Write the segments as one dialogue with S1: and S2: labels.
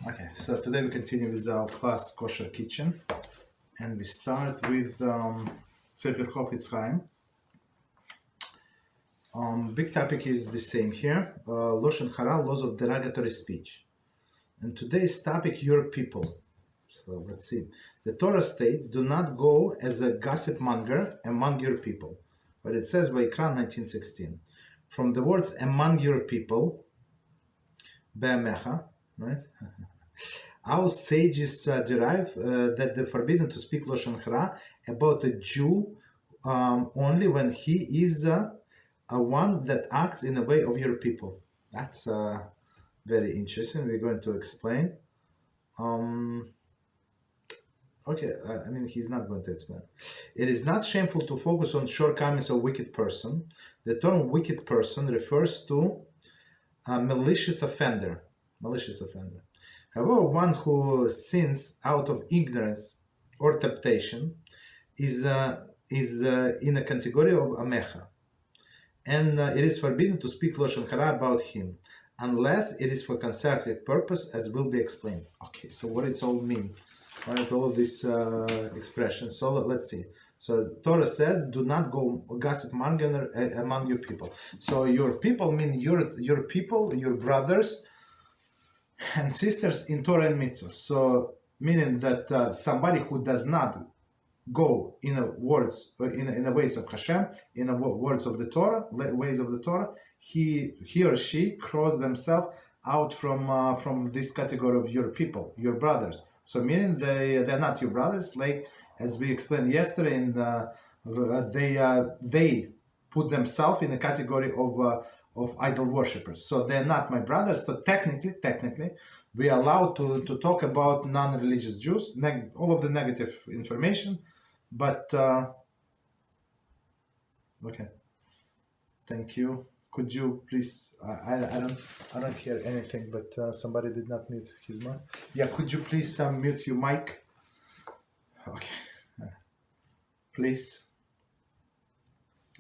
S1: Okay, so today we continue with our class Kosher Kitchen, and we start with Sefer Chofetz Chaim. Big topic is the same here, Lashon Hara, laws of derogatory speech. And today's topic, your people. So let's see. The Torah states, do not go as a gossip monger among your people. But it says by Ikran 19:16. From the words among your people, be'amecha, right? Our sages derive that they're forbidden to speak Lashon Hara about a Jew only when he is a one that acts in the way of your people. That's very interesting. We're going to explain. Okay, I mean, he's not going to explain. It is not shameful to focus on shortcomings of a wicked person. The term wicked person refers to a malicious offender. Malicious offender. However, one who sins out of ignorance or temptation is in a category of amecha, and it is forbidden to speak Lashon Hara about him, unless it is for constructive purpose, as will be explained. Okay, so what does it all mean? Right, all of these expressions. So let's see. So Torah says, do not go gossip monger among your people. So your people mean your people, your brothers and sisters in Torah and Mitzvah. So meaning that somebody who does not go in the words, in the ways of HaShem, in the words of the Torah, ways of the Torah, he or she cross themselves out from this category of your people, your brothers. So meaning they're not your brothers, like as we explained yesterday, and they put themselves in a category of idol worshippers. So they're not my brothers. So technically, we are allowed to talk about non-religious Jews, all of the negative information. But okay, thank you. Could you please? I don't hear anything. But somebody did not mute his mic. Yeah, could you please mute your mic? Okay, please.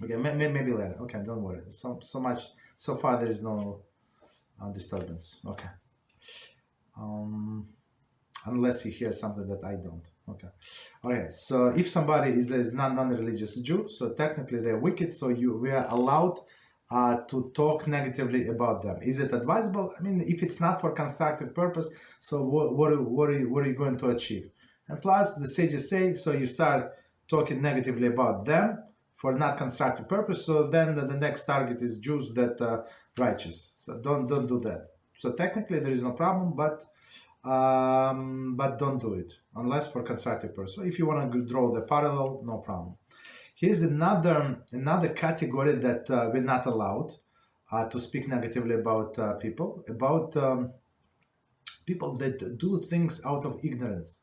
S1: Okay, maybe later. Okay, don't worry. So much. So far, there is no disturbance. Okay. Unless you hear something that I don't. Okay. Okay. So if somebody is non-religious Jew, so technically they're wicked. So we are allowed to talk negatively about them. Is it advisable? I mean, if it's not for constructive purpose, so what are you going to achieve? And plus, the sages say, so you start talking negatively about them for not constructive purpose. So then the next target is Jews that righteous. So don't do that. So technically there is no problem, but don't do it unless for constructive purpose. So if you want to draw the parallel, no problem. Here's another category that we're not allowed to speak negatively about people that do things out of ignorance.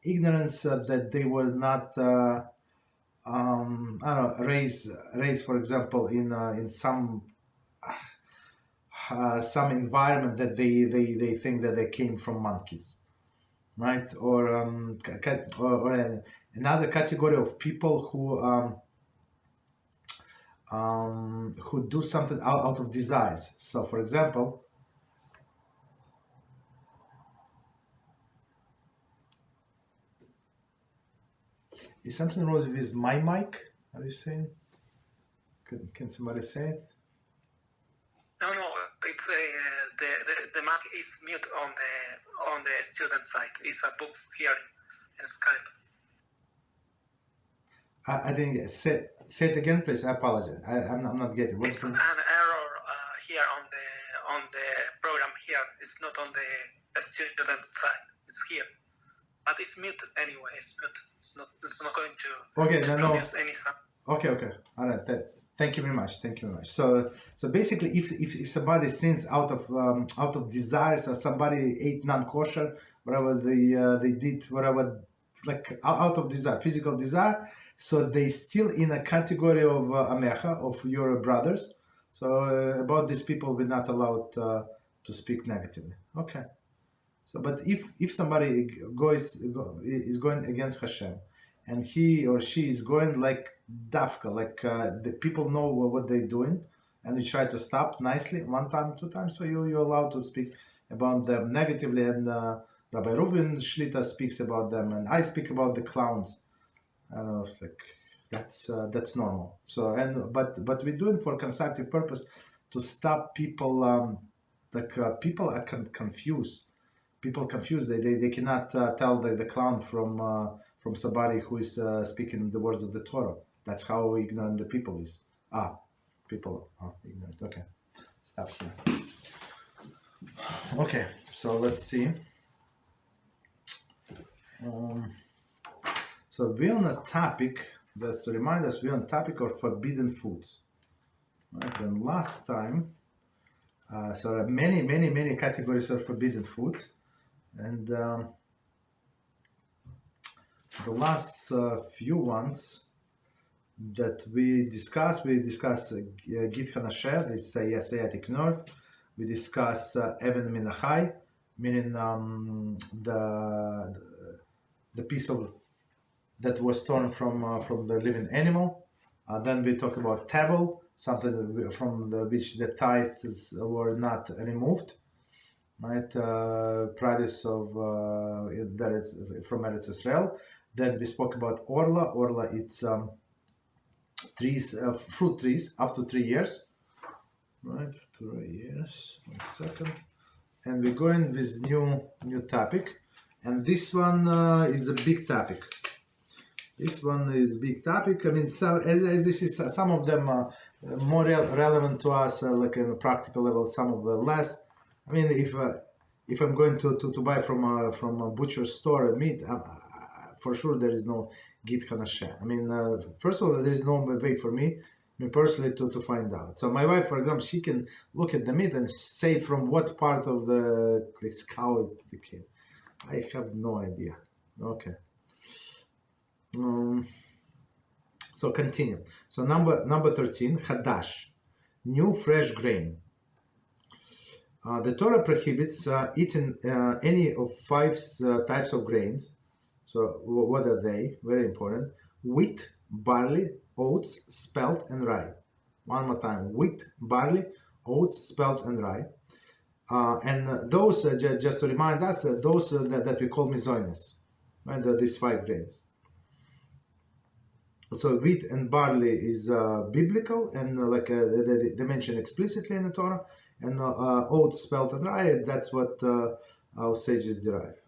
S1: Ignorance that they were not raised, for example, in some environment that they think that they came from monkeys, right? Or another category of people who do something out of desires. So, for example, is something wrong with my mic? Are you saying? Can somebody say it?
S2: No, it's the mic is mute on the student side. It's a book here in Skype.
S1: I didn't get say it again, please. I apologize. I'm not getting.
S2: It's an error here on the program here. It's not on the student side. It's here, but it's mute anyway. It's mute. It's not going to produce any sound. Okay.
S1: All right. Thank you very much. So basically, if somebody sins out of desires, or somebody ate non-kosher, whatever they did, whatever, like out of desire, physical desire, so they still in a category of amecha, of your brothers. So about these people, we're not allowed to speak negatively. Okay. So, but if somebody is going against HaShem, and he or she is going like dafka, like the people know what they're doing, and you try to stop nicely, one time, two times, so you're allowed to speak about them negatively, and Rabbi Reuven Shlita speaks about them, and I speak about the clowns. I don't know, like that's normal. So but we're doing for constructive purpose to stop people. People are confused. People confused. They cannot tell the clown from somebody who is speaking the words of the Torah. That's how ignorant the people is. People are ignorant. Okay, stop here. Okay, so let's see. So we're on a topic, just to remind us, we're on a topic of forbidden foods. Right, and last time, so there are many categories of forbidden foods. And the last few ones that we discussed Git Hanasher, this sciatic nerve. We discussed Even Min HaChai, meaning the piece of that was torn from the living animal. Then we talk about Tevel, something from which the tithes were not removed. Right, produce of that is from Eretz Israel. Then we spoke about Orla. Orla, it's trees, fruit trees up to 3 years. Right, 3 years. 1 second, and we're going with new topic, and this one is a big topic. This one is big topic. I mean, so as this is some of them more relevant to us, like in a practical level, some of them less. I mean, if I'm going to buy from a butcher store meat, for sure there is no Git Hanasher. I mean, first of all, there is no way for me personally to find out. So my wife, for example, she can look at the meat and say from what part of the cow it came. I have no idea. Okay. So continue. So number 13, Hadash, new fresh grain. The Torah prohibits eating any of 5 types of grains. So what are they? Very important. Wheat, barley, oats, spelt, and rye. One more time. Wheat, barley, oats, spelt, and rye. And those, just to remind us, those that we call mizoines, right? These 5 grains. So wheat and barley is biblical, and like they mention explicitly in the Torah. And oats, spelt, and rye, that's what our sages derive.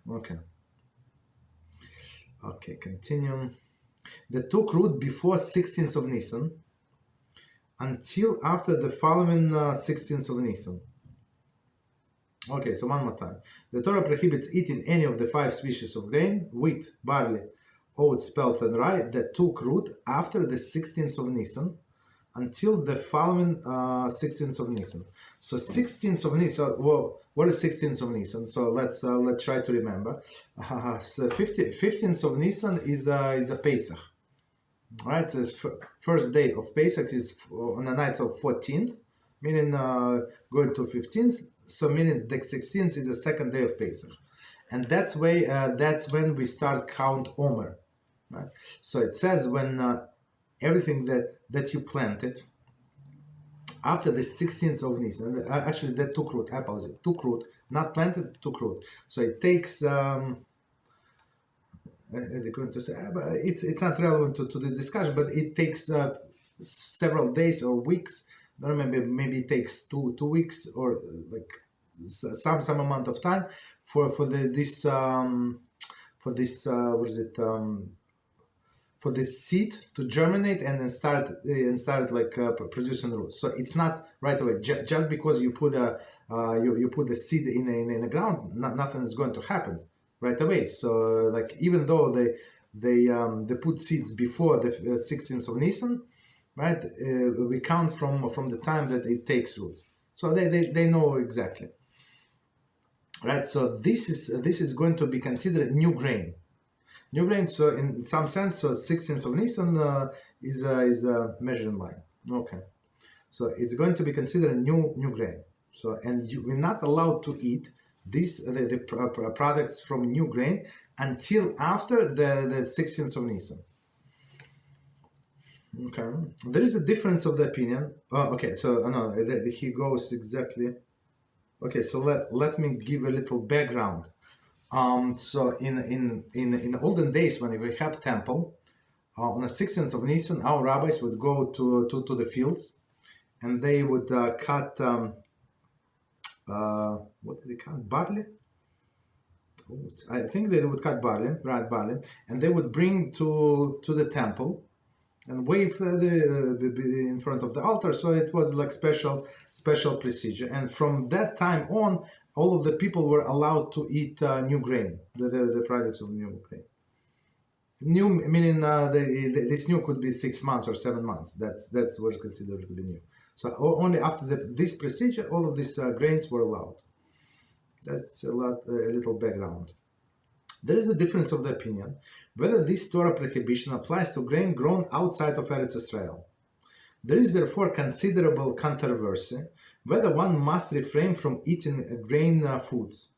S1: Okay, continue. They took root before 16th of Nisan until after the following 16th of Nisan. Okay, so one more time. The Torah prohibits eating any of the 5 species of grain, wheat, barley, oats, spelt, and rye, that took root after the 16th of Nisan until the following 16th of Nisan. So 16th of Nisan, well, what is 16th of Nisan? So let's try to remember. So 15th of Nisan is a Pesach. All right, so first day of Pesach is on the night of 14th, meaning going to 15th. So meaning the 16th is the second day of Pesach, and that's when we start count Omer. Right? So it says when everything that you planted after the 16th of Nisan, actually that took root, I apologize, took root, not planted, took root. So it takes, they're going to say, but it's not relevant to the discussion, but it takes several days or weeks, or maybe it takes two weeks or like some amount of time for this seed to germinate and then start like producing roots. So it's not right away. Just because you put you put the seed in the ground, nothing is going to happen right away. So like even though they put seeds before the 16th of Nisan, right? We count from the time that it takes roots. So they know exactly, right? So this is going to be considered new grain. New grain, so in some sense, so 16th of Nisan is a measuring line. Okay, so it's going to be considered a new grain. So and we're not allowed to eat the products from new grain until after the 16th of Nisan. Okay, there is a difference of the opinion. Okay, so no, he goes exactly. Okay, so let me give a little background. So in olden days, when we have temple, on the 16th of Nisan, our rabbis would go to the fields, and they would cut what did they cut? Barley. I think they would cut barley, right? Barley, and they would bring to the temple and wave in front of the altar. So it was like special procedure. And from that time on, all of the people were allowed to eat new grain, the products of new grain. New meaning this new could be 6 months or 7 months. That's what's considered to be new. So only after this procedure, all of these grains were allowed. That's a little background. There is a difference of the opinion whether this Torah prohibition applies to grain grown outside of Eretz Israel. There is therefore considerable controversy whether one must refrain from eating grain foods,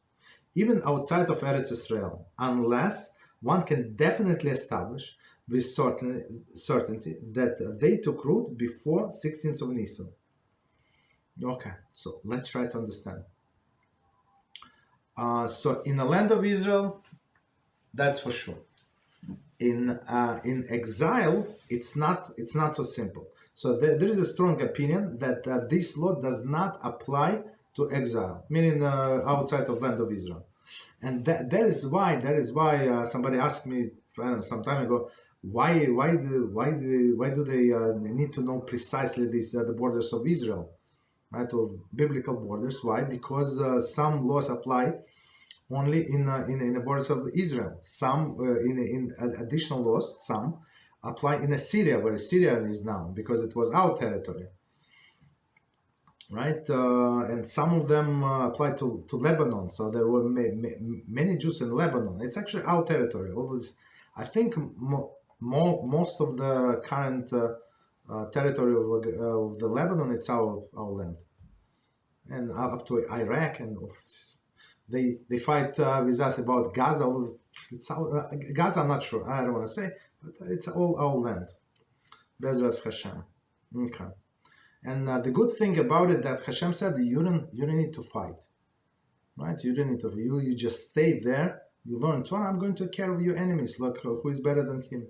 S1: even outside of Eretz Israel, unless one can definitely establish with certainty that they took root before 16th of Nisan. Okay, so let's try to understand. So in the land of Israel, that's for sure. In exile, it's not so simple. So there is a strong opinion that this law does not apply to exile, meaning outside of land of Israel. And that is why somebody asked me some time ago, why do they need to know precisely the borders of Israel, right, or biblical borders? Why? Because some laws apply only in the borders of Israel. Some in additional laws, some apply in Assyria, where Syria is now, because it was our territory, right? And some of them apply to Lebanon. So there were many Jews in Lebanon. It's actually our territory. Always, I think most of the current territory of the Lebanon, it's our land, and up to Iraq and all this. They fight with us about Gaza. Gaza, I'm not sure. I don't want to say, but it's all our land. Beezrat HaShem. Okay. And the good thing about it that HaShem said you don't need to fight, right? You don't need to. You just stay there. You learn Torah. I'm going to take care of your enemies. Look, who is better than him,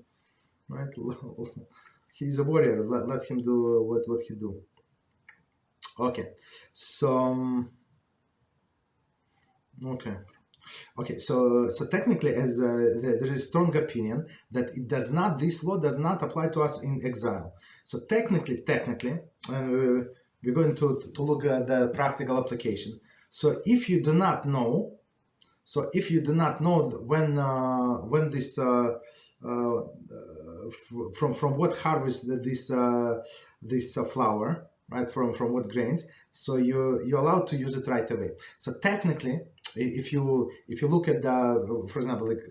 S1: right? He's a warrior. Let him do what he do. Okay. So. Okay, so technically, as there is strong opinion that this law does not apply to us in exile. So technically, we're going to look at the practical application. So if you do not know, when this from what harvest this flour, right, from what grains, so you're allowed to use it right away. So technically, if you look at for example, like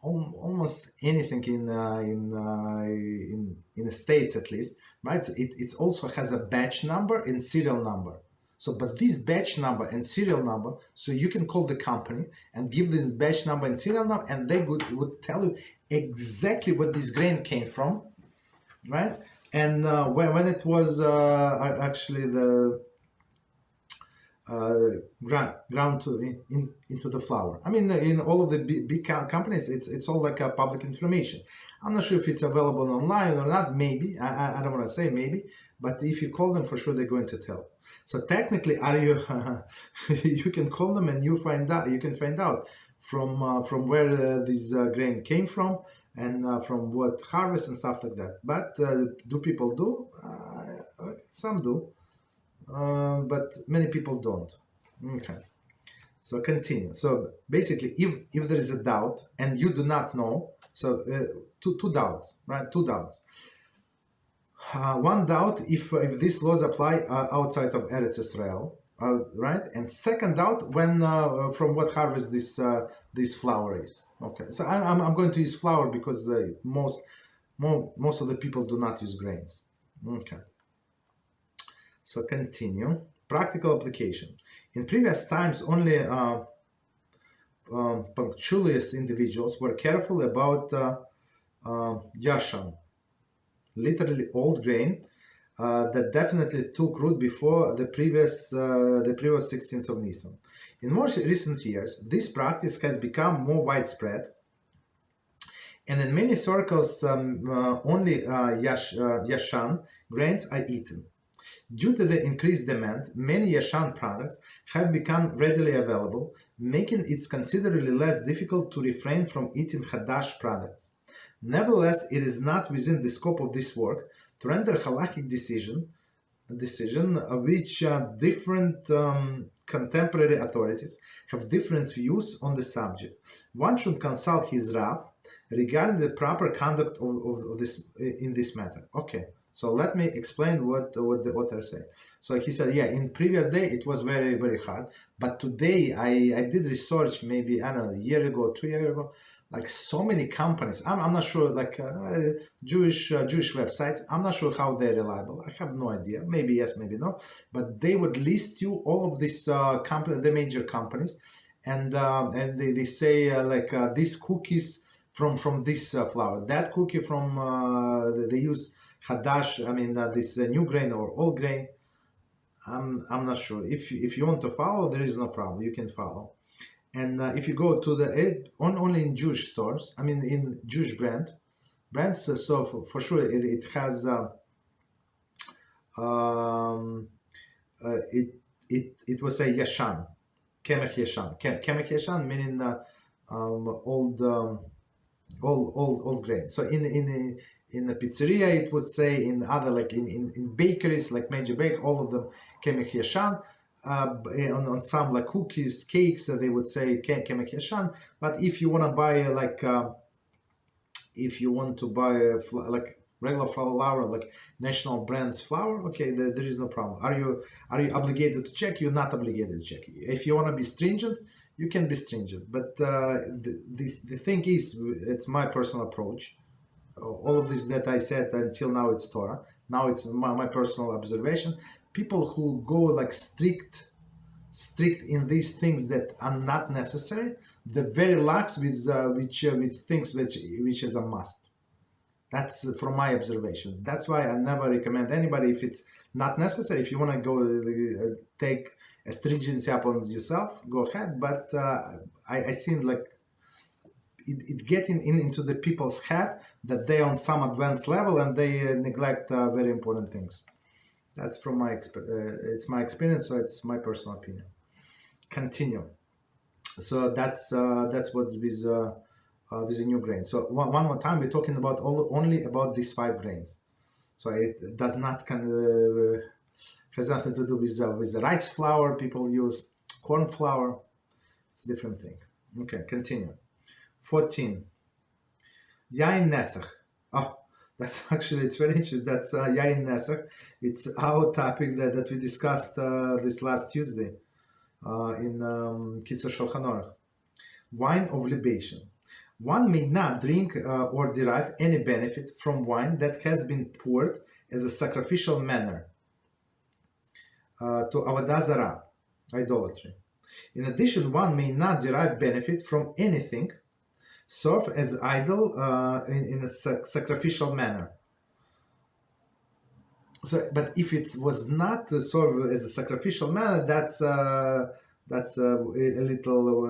S1: almost anything in the States at least, right, it also has a batch number and serial number. So but this batch number and serial number, so you can call the company and give this batch number and serial number, and they would tell you exactly what this grain came from, right? And when it was actually the ground into the flour. I mean, in all of the big companies, it's all like public information. I'm not sure if it's available online or not. Maybe I don't want to say maybe, but if you call them, for sure they're going to tell. So technically, you can call them and you can find out from where this grain came from and from what harvest and stuff like that. But do people do? Some do. But many people don't. Okay, so continue. So basically, if there is a doubt and you do not know, so two doubts, right? Two doubts. One doubt if these laws apply outside of Eretz Israel, right? And second doubt when from what harvest this flour is. Okay, so I'm going to use flour because most of the people do not use grains. Okay. So continue. Practical application. In previous times, only punctilious individuals were careful about yashan, literally old grain, that definitely took root before the previous 16th of Nisan. In more recent years, this practice has become more widespread, and in many circles, only Yashan grains are eaten. Due to the increased demand, many Yashan products have become readily available, making it considerably less difficult to refrain from eating Hadash products. Nevertheless, it is not within the scope of this work to render halachic decision which different contemporary authorities have different views on the subject. One should consult his Rav regarding the proper conduct of this in this matter. Okay, so let me explain what they're saying. So he said, yeah, in previous day it was very, very hard, but today I did research maybe, I don't know, a year ago, 2 years ago, like so many companies. I'm not sure, like Jewish websites. I'm not sure how they're reliable. I have no idea. Maybe yes, maybe no. But they would list you all of these the major companies, and they say these cookies from this flour, that cookie from they use Hadash. I mean this new grain or old grain. I'm not sure. If you want to follow, there is no problem. You can follow. And if you go to only in Jewish stores, I mean in Jewish brands, so for sure it has it was a Yashan, Kemech Yashan, Kemech Yashan meaning old grain. So in the pizzeria it would say, in other like in bakeries like major bake, all of them Kemech Yashan. On some like cookies, cakes, they would say Kemech Yashan. But if you want to buy like regular flour, like national brands flour, okay, there is no problem. Are you obligated to check? You're not obligated to check. If you want to be stringent, you can be stringent. But the thing is, it's my personal approach. All of this that I said until now, it's Torah. Now it's my personal observation. People who go like strict in these things that are not necessary, they're very lax with things which is a must. That's from my observation. That's why I never recommend anybody, if it's not necessary. If you want to go take a stringency upon yourself, go ahead. But I seen like it getting into the people's head that they're on some advanced level and they neglect very important things. That's from my it's my experience, so it's my personal opinion. Continue. So that's what's with the new grain. So one more time, we're talking about only about these 5 grains. So it does not has nothing to do with the rice flour people use, corn flour. It's a different thing. Okay, continue. 14. Yain Nesach. Oh, that's actually, it's very interesting. That's Yain Nesach. It's our topic that we discussed this last Tuesday in Kitzur Shulchan Aruch. Wine of libation. One may not drink or derive any benefit from wine that has been poured as a sacrificial manner to Avodah Zarah, idolatry. In addition, one may not derive benefit from anything served as idol in a sacrificial manner. So, but if it was not served as a sacrificial manner, that's a little.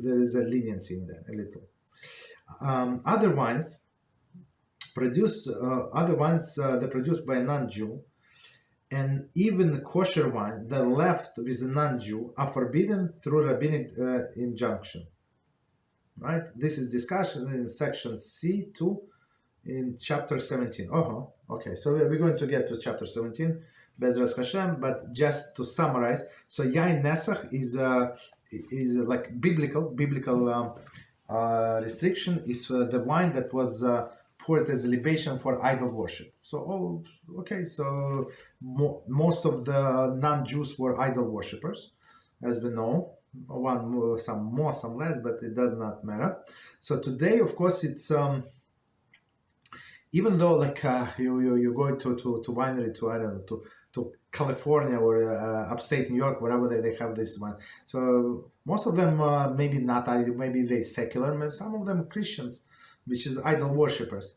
S1: There is a leniency in there, a little. Other wines produced, they're produced by a non-Jew, and even the kosher wine that left with a non-Jew are forbidden through rabbinic injunction. Right? This is discussion in section C2 in chapter 17. Okay. So we're going to get to chapter 17, Beezrat HaShem. But just to summarize, so Yain Nesach is like biblical restriction is the wine that was poured as a libation for idol worship. So so most of the non-Jews were idol worshippers, as we know. Some more, some less, but it does not matter. So today, of course, it's even though like you go to winery to, I don't know, to California or upstate New York, wherever they have this wine. So most of them maybe not, maybe they secular, maybe some of them Christians, which is idol worshippers.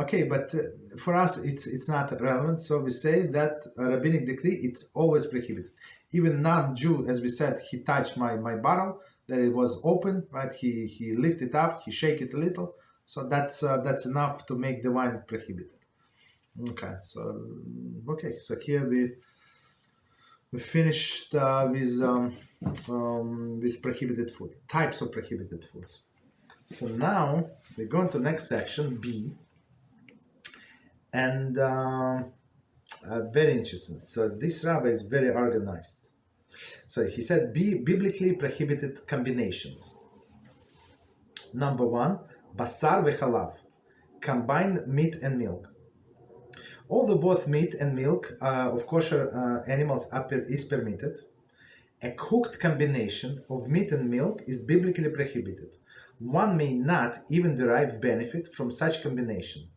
S1: Okay, but for us it's not relevant. So we say that a rabbinic decree it's always prohibited. Even non-Jew, as we said, he touched my bottle, that it was open, right? He lifted it up, he shake it a little, so that's enough to make the wine prohibited. Okay, so here we finished with prohibited food, types of prohibited foods. So now we're going to next section, B, and very interesting. So this rabbi is very organized. So he said B, biblically prohibited combinations. Number 1, basar v'chalav, combined meat and milk. Although both meat and milk of kosher animals is permitted, a cooked combination of meat and milk is biblically prohibited. One may not even derive benefit from such combination.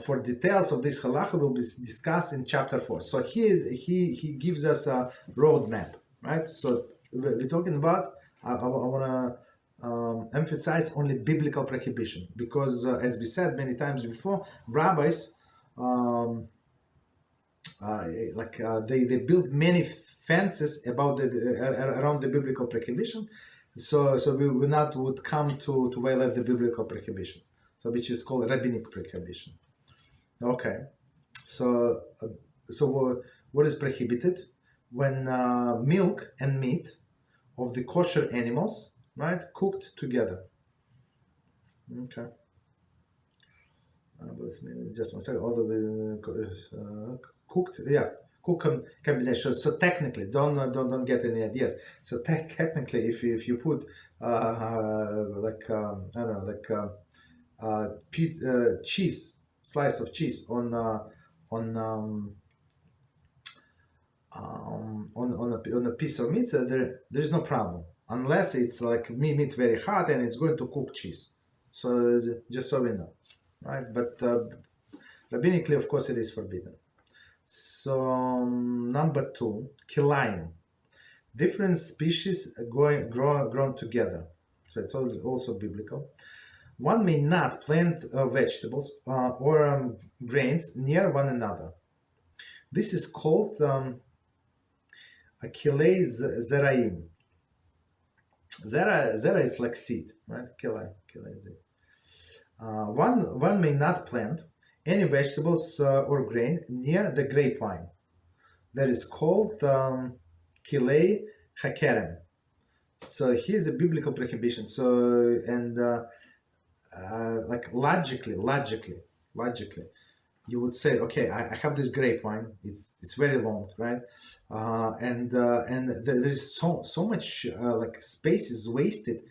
S1: For details of this halachah will be discussed in chapter 4. So he gives us a roadmap, right? So we're talking about, I want to emphasize only biblical prohibition, because as we said many times before, rabbis they built many fences about around the biblical prohibition, so we would come to violate the biblical prohibition, so which is called rabbinic prohibition. Okay, so what is prohibited? When milk and meat of the kosher animals, right, cooked together. Okay. Just one second. All the cooked, cook combination. So technically, don't get any ideas. So technically, if you put cheese, slice of cheese on a piece of meat, there's no problem, unless it's like meat very hot and it's going to cook cheese. So just so we know. Right, but rabbinically, of course, it is forbidden. So number 2, kilaim, different species grown together. So it's also biblical. One may not plant vegetables or grains near one another. This is called a kilei zeraim. Zera is like seed, right? Kilei seed. One may not plant any vegetables or grain near the grapevine. That is called kilei hakerem. So here's a biblical prohibition. So like logically, you would say, okay, I have this grapevine. It's very long, right? And there is so much like space is wasted.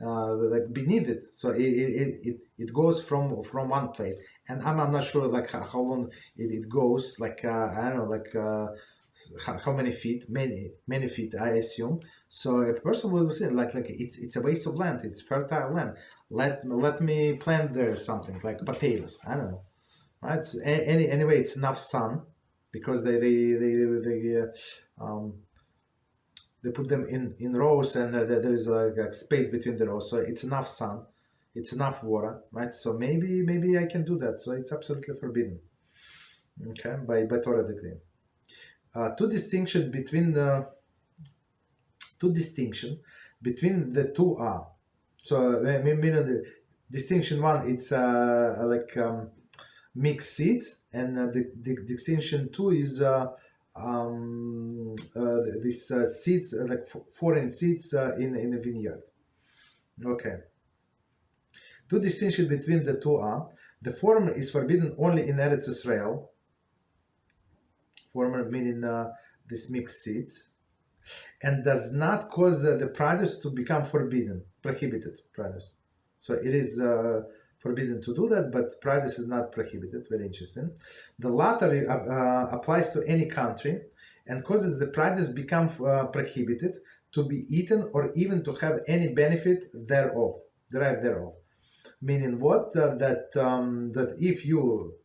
S1: Like beneath it, so it goes from one place, and I'm not sure like how long it goes, like I don't know, like how many feet, many feet, I assume. So a person will say like it's a waste of land, it's fertile land. Let me plant there something like potatoes, I don't know, right? So anyway, it's enough sun, because they put them in rows, and there is like a space between the rows, so it's enough sun, it's enough water, right? So maybe I can do that. So it's absolutely forbidden, okay, by Torah decree. Two distinction between the two are. So meaning the distinction 1, it's mixed seeds, and the distinction 2 is these seeds, like foreign seeds in a vineyard. Okay. Two distinctions between the two are: the former is forbidden only in Eretz Israel. Former meaning these mixed seeds, and does not cause the produce to become prohibited produce. So it is forbidden to do that, but produce is not prohibited. Very interesting. The latter applies to any country and causes the produce become prohibited to be eaten or even to have any benefit derived thereof. Meaning what? That if you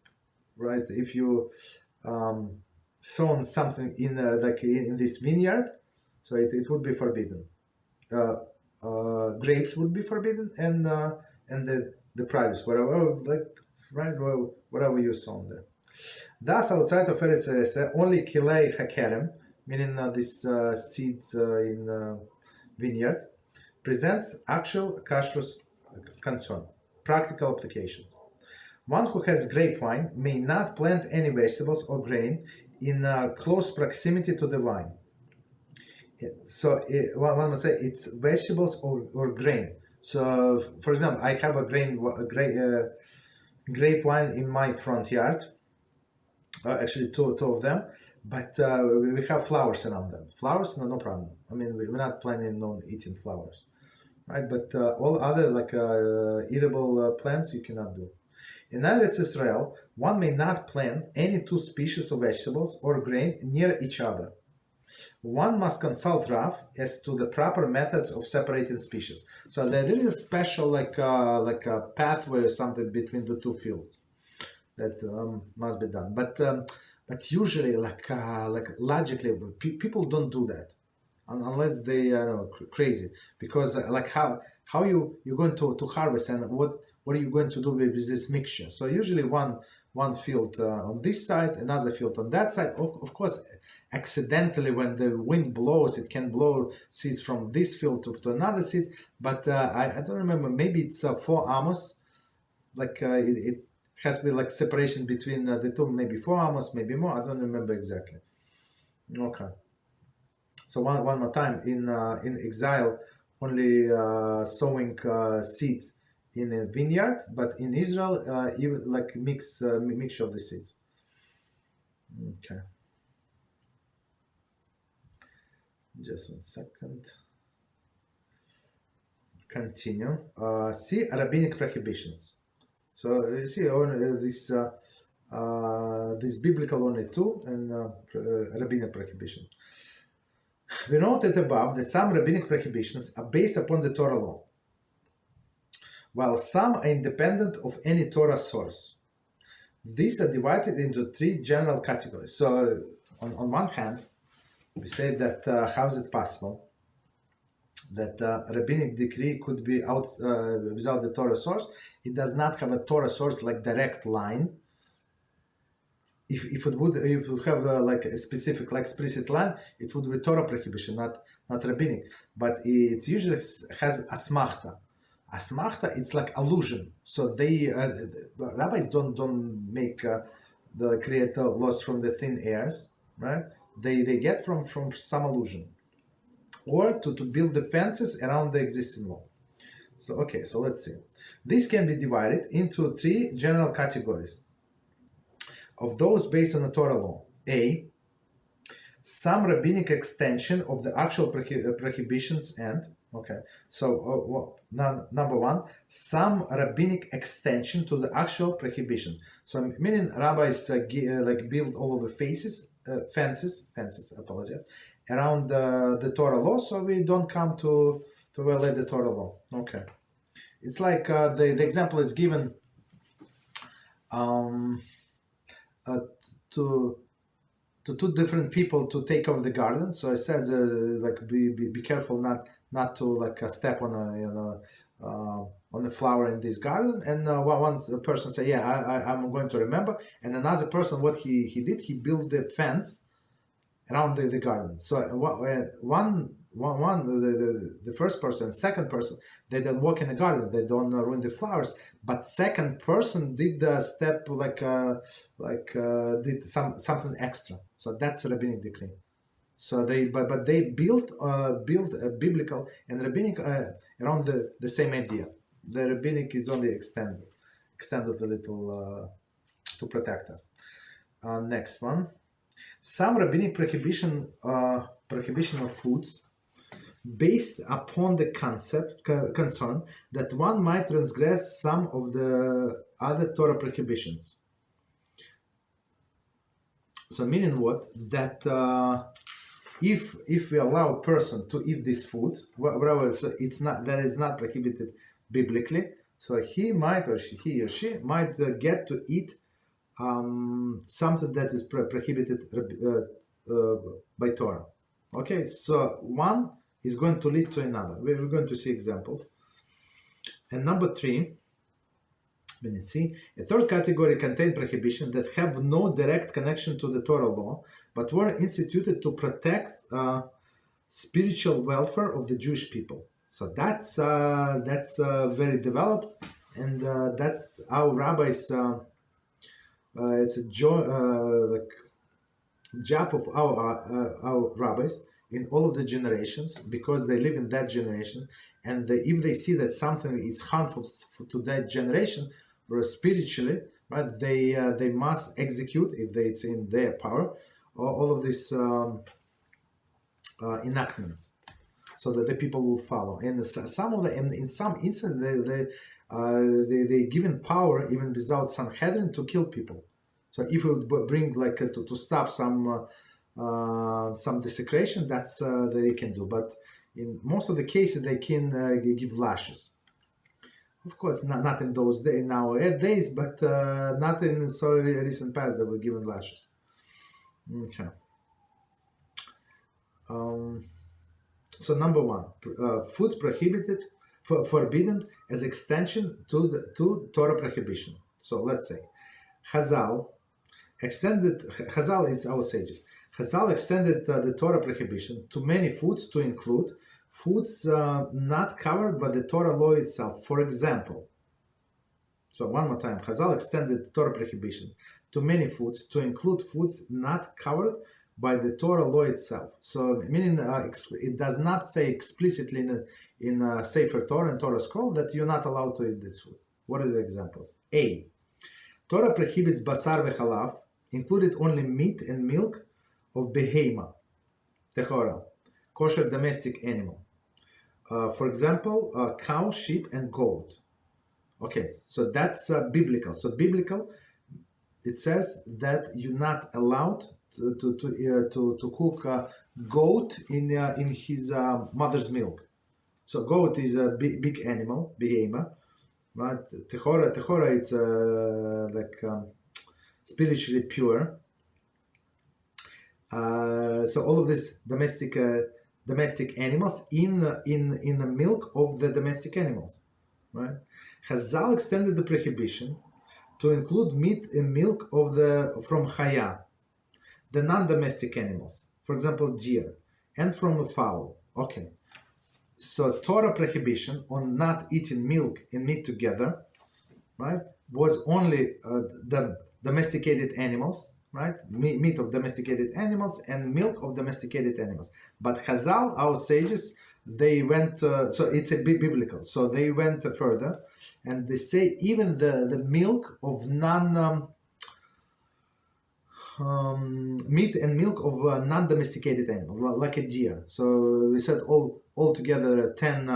S1: sown something in this vineyard, so it would be forbidden. Grapes would be forbidden, and the produce, whatever, like right? Well, whatever you sown there. Thus, outside of Eretz Yisrael, only kilei hakerem, meaning these seeds in vineyard, presents actual kashrut concern, practical applications. One who has grape wine may not plant any vegetables or grain in close proximity to the vine. So one must say it's vegetables or grain. So, for example, I have a grape wine in my front yard. Actually, two of them, but we have flowers around them. Flowers, no problem. I mean, we're not planning on eating flowers, right? But all other like eatable plants you cannot do. In Eretz Israel, one may not plant any two species of vegetables or grain near each other. One must consult Rav as to the proper methods of separating species. So there is a special like a pathway or something between the two fields that must be done. But usually, like logically, people don't do that unless they are crazy. Because like how you're going to harvest, and what are you going to do with this mixture? So usually one field on this side, another field on that side. Of course, accidentally when the wind blows, it can blow seeds from this field to another seed. But I don't remember. Maybe it's 4 amos. Like it has to be like separation between the two. Maybe 4 amos, maybe more. I don't remember exactly. Okay. So one more time in exile, only sowing seeds in a vineyard, but in Israel, even like mixture of the seeds. Okay. Just 1 second. Continue. See Rabbinic Prohibitions. So you see this biblical only 2 and Rabbinic Prohibition. We noted above that some Rabbinic prohibitions are based upon the Torah law, while some are independent of any Torah source. These are divided into 3 general categories. So on one hand, we say that how is it possible that rabbinic decree could be out without the Torah source? It does not have a Torah source like direct line. If it would have like a specific, like explicit line, it would be Torah prohibition, not rabbinic. But it usually has asmachta. Asmachta, it's like allusion. So they rabbis don't make create laws from the thin airs, right? They get from some allusion, or to build the fences around the existing law. So okay, so let's see. This can be divided into 3 general categories of those based on the Torah law. A, some rabbinic extension of the actual prohibitions, and okay, so number 1, some rabbinic extension to the actual prohibitions. So meaning rabbis like build all of the fences, I apologize, around the Torah law, so we don't come to violate the Torah law. Okay, it's like the example is given to 2 different people to take over the garden. So it says like be careful not to like step on a flower in this garden. And one person say, yeah, I'm going to remember. And another person, what he did, he built the fence around the garden. So the first person, second person, they don't walk in the garden, they don't ruin the flowers. But second person did the step did something extra. So that's a rabbinic decree. So they built a biblical and rabbinic around the same idea. The rabbinic is only extended a little to protect us. Next one. Some rabbinic prohibition of foods based upon the concern that one might transgress some of the other Torah prohibitions. So meaning what? That if we allow a person to eat this food, whatever, so that is not prohibited biblically, so he or she might get to eat something that is prohibited by Torah. Okay, so one is going to lead to another. We're going to see examples. And number 3, C. A third category contained prohibitions that have no direct connection to the Torah law, but were instituted to protect spiritual welfare of the Jewish people. So that's very developed, and that's how rabbis. It's a job of our rabbis in all of the generations, because they live in that generation, and if they see that something is harmful to that generation, or spiritually, right, they must execute, if it's in their power, all of these enactments, so that the people will follow. And some of them, in some instances, they given power even without Sanhedrin to kill people. So if you bring like to stop some desecration, that's they can do. But in most of the cases, they can give lashes. Of course, not in those nowadays, but not in so recent past, they were given lashes. Okay. So number one, foods prohibited, forbidden as extension to Torah prohibition. So let's say Chazal is our sages. Chazal extended the Torah prohibition to many foods to include foods not covered by the Torah law itself. For example, so one more time, Chazal extended the Torah prohibition to many foods to include foods not covered by the Torah law itself. So meaning it does not say explicitly in Sefer Torah and Torah scroll that you're not allowed to eat this food. What are the examples? A. Torah prohibits basar v'chalav, included only meat and milk of behema, tehora, kosher domestic animal. For example, cow, sheep, and goat. Okay, so that's biblical. So biblical, it says that you're not allowed to cook goat in his mother's milk. So goat is a big animal, behema, right? Tehora, it's spiritually pure. So all of these domestic animals in the milk of the domestic animals, right? Chazal extended the prohibition to include meat and milk from chaya, the non-domestic animals, for example, deer, and from a fowl. Okay, so Torah prohibition on not eating milk and meat together, right, was only the domesticated animals, right, meat of domesticated animals and milk of domesticated animals. But Chazal, our sages, they went, so it's a bit biblical, so they went further, and they say even the milk of meat and milk of non-domesticated animals, like a deer. So we said all together 10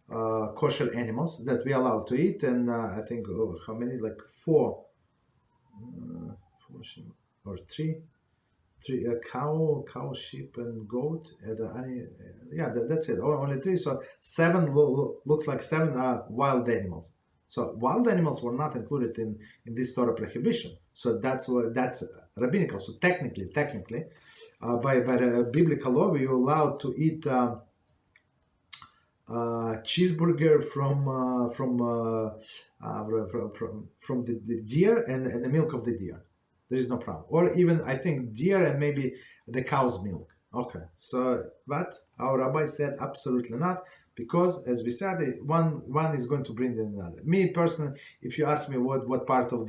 S1: kosher animals that we allowed to eat, and I think how many, like four or three cow, sheep, and goat. That's it. Only three. So seven looks like seven wild animals. So wild animals were not included in this Torah prohibition. So that's rabbinical. So technically, by biblical law, we are allowed to eat cheeseburger from the deer and the milk of the deer. There is no problem. Or even, I think, deer and maybe the cow's milk. Okay, so, but our rabbi said absolutely not, because, as we said, one is going to bring the another. Me personally, if you ask me what part of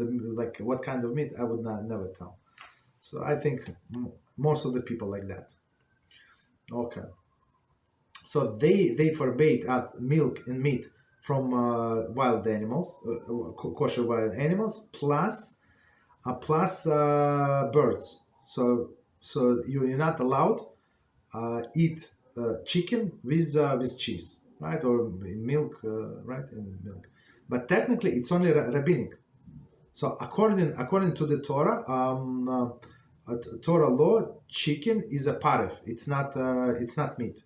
S1: what kind of meat, I would never tell. So I think most of the people like that. Okay. So they forbade milk and meat from wild animals, kosher wild animals, plus birds. So you're not allowed eat chicken with cheese, right, or milk, right, in milk. But technically, it's only rabbinic. So according to the Torah, Torah law, chicken is a paref. It's not meat.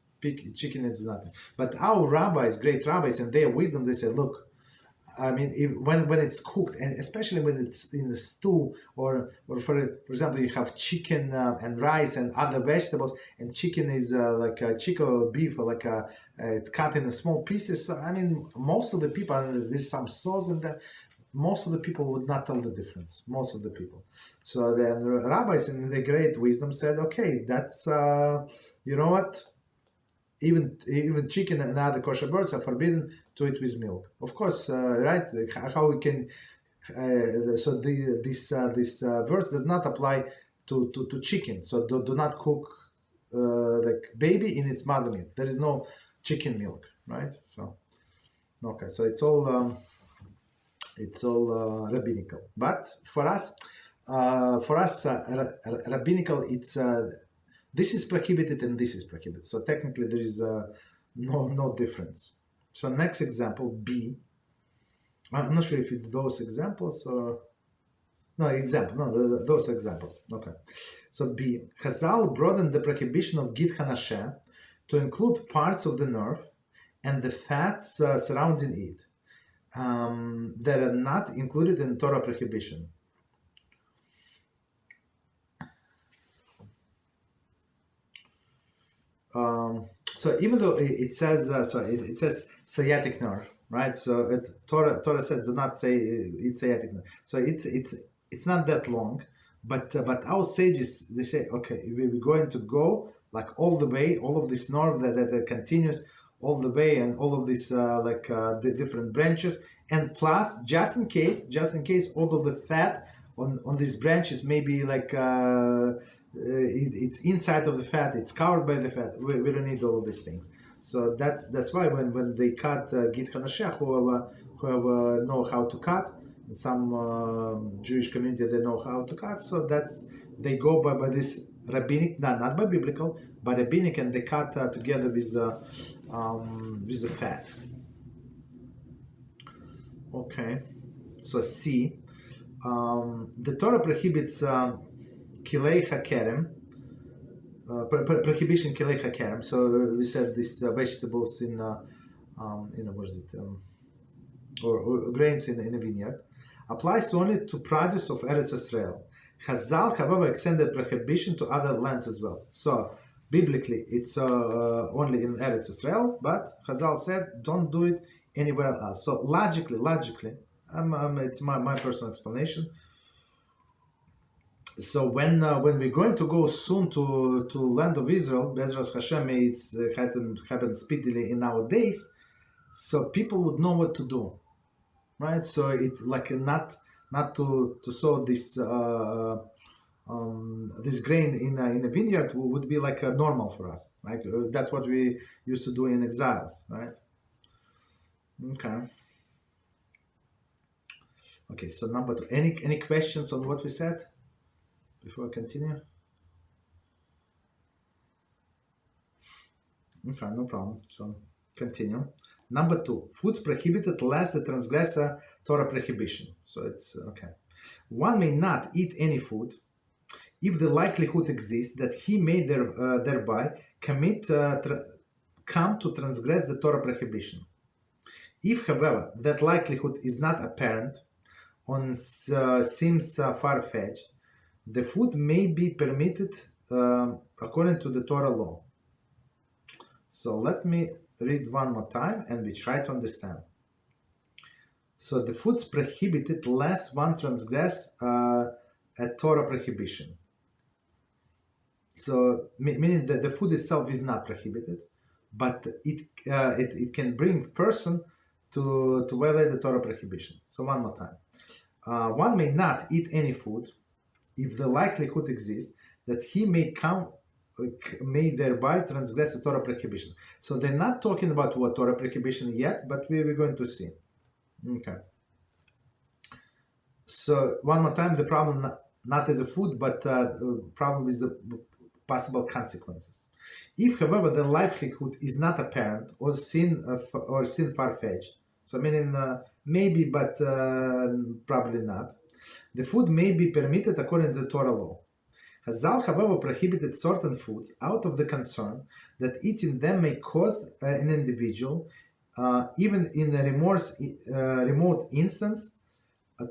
S1: Chicken is nothing. But our rabbis, great rabbis, and their wisdom, they say, look, I mean, when it's cooked, and especially when it's in a stew, or for example, you have chicken and rice and other vegetables, and chicken is like a chicken or beef, or like it's cut in small pieces. So, I mean, most of the people, and there's some sauce in there, most of the people would not tell the difference. Most of the people. So then rabbis in their great wisdom said, okay, that's you know what? Even chicken and other kosher birds are forbidden to eat with milk. Of course, right? How we can? So this verse does not apply to chicken. So do not cook like baby in its mother milk. There is no chicken milk, right? So okay, so it's all rabbinical. But for us, rabbinical, it's this is prohibited and this is prohibited. So technically there is no difference. So next example, B. I'm not sure if it's those examples or those examples. Okay. So B. Chazal broadened the prohibition of git hanasheh to include parts of the nerve and the fats surrounding it that are not included in Torah prohibition. So even though it says it says sciatic nerve, right? So Torah says do not say it's sciatic nerve. So it's not that long, but our sages, they say, okay, we're going to go like all the way, all of this nerve that continues all the way, and all of these the different branches, and plus just in case all of the fat on these branches maybe it's inside of the fat, it's covered by the fat. We don't need all of these things. So that's why when they cut git hanasheh, whoever know how to cut, in some Jewish community they know how to cut. So they go by this rabbinic, not by biblical, but rabbinic, and they cut together with the fat. Okay, so C. The Torah prohibits kilei hakerem, prohibition kilei hakerem. So we said these vegetables in what is it, or grains in a vineyard, applies only to produce of Eretz Israel. Chazal, however, extended prohibition to other lands as well. So biblically, it's only in Eretz Israel, but Chazal said don't do it anywhere else. So logically, it's my personal explanation. So when we're going to go soon to land of Israel, Beezrat HaShem, may it's happen speedily in our days, so people would know what to do, right? So it like not to sow this this grain in a vineyard would be like normal for us, right? That's what we used to do in exiles, right? Okay, so number 2. Any questions on what we said before I continue? Okay, no problem. So continue. Number 2. Foods prohibited less the transgressor Torah prohibition. So it's okay. One may not eat any food if the likelihood exists that he may thereby come to transgress the Torah prohibition. If, however, that likelihood is not apparent or seems far-fetched, the food may be permitted according to the Torah law. So let me read one more time and we try to understand. So the foods prohibited lest one transgress a Torah prohibition. So meaning that the food itself is not prohibited, but it can bring person to violate the Torah prohibition. So one more time. One may not eat any food if the likelihood exists that he may thereby transgress the Torah prohibition. So they're not talking about what Torah prohibition yet, but we're going to see. Okay. So one more time, the problem not in the food, but problem with the possible consequences. If, however, the likelihood is not apparent or sin far-fetched, so meaning maybe, but probably not, the food may be permitted according to the Torah law. Chazal, however, prohibited certain foods out of the concern that eating them may cause an individual even in a remote instance,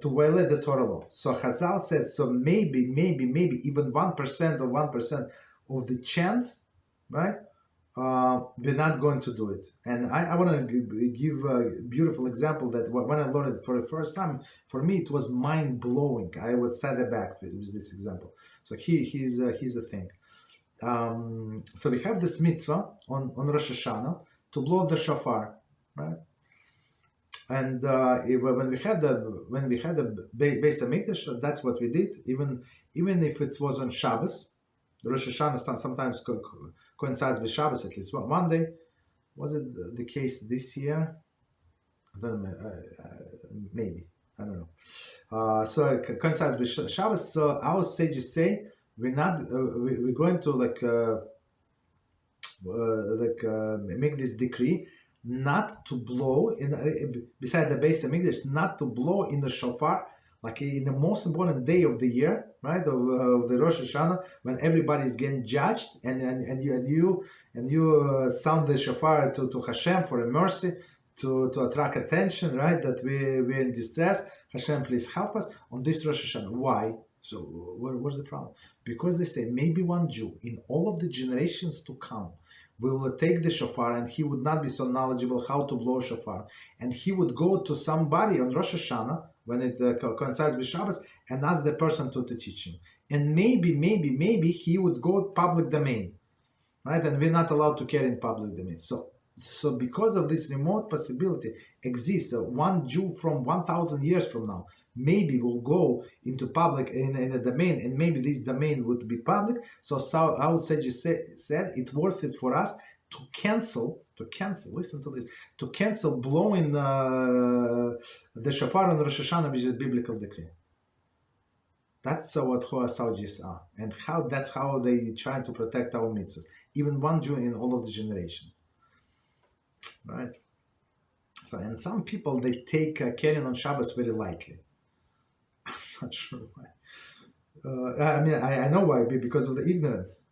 S1: to violate the Torah law. So Chazal said, so maybe even 1% or 1% of the chance, right? We're not going to do it. And I want to give a beautiful example that when I learned it for the first time, for me it was mind blowing. I was sat aback with this example. So here's the thing. So we have this mitzvah on Rosh Hashanah to blow the shofar, right? And when we had the Beis Hamikdash, that's what we did. Even if it was on Shabbos, the Rosh Hashanah sometimes coincides with Shabbos at least one day. Was it the case this year? I don't know. Maybe, I don't know. So it coincides with Shabbos. So our sages say we're going to make this decree not to blow beside the Beis Hamikdash, not to blow in the shofar, like in the most important day of the year, right, of the Rosh Hashanah, when everybody is getting judged, and you sound the shofar to HaShem for a mercy, to attract attention, right, that we're in distress. HaShem, please help us on this Rosh Hashanah. Why? So what's the problem? Because they say maybe one Jew in all of the generations to come will take the shofar, and he would not be so knowledgeable how to blow shofar, and he would go to somebody on Rosh Hashanah when it coincides with Shabbos and ask the person to teach him, and maybe he would go public domain, right? And we're not allowed to carry in public domain. So because of this remote possibility exists, one Jew from 1,000 years from now maybe will go into public in a domain, and maybe this domain would be public. So our sages said it's worth it for us to cancel, listen to this, to cancel blowing the shofar on Rosh Hashanah, which is a biblical decree. That's what our sages are, and that's how they try to protect our mitzvahs. Even one Jew in all of the generations, right? So, and some people, they take carrying on Shabbos very lightly. I'm not sure why. I know why, because of the ignorance.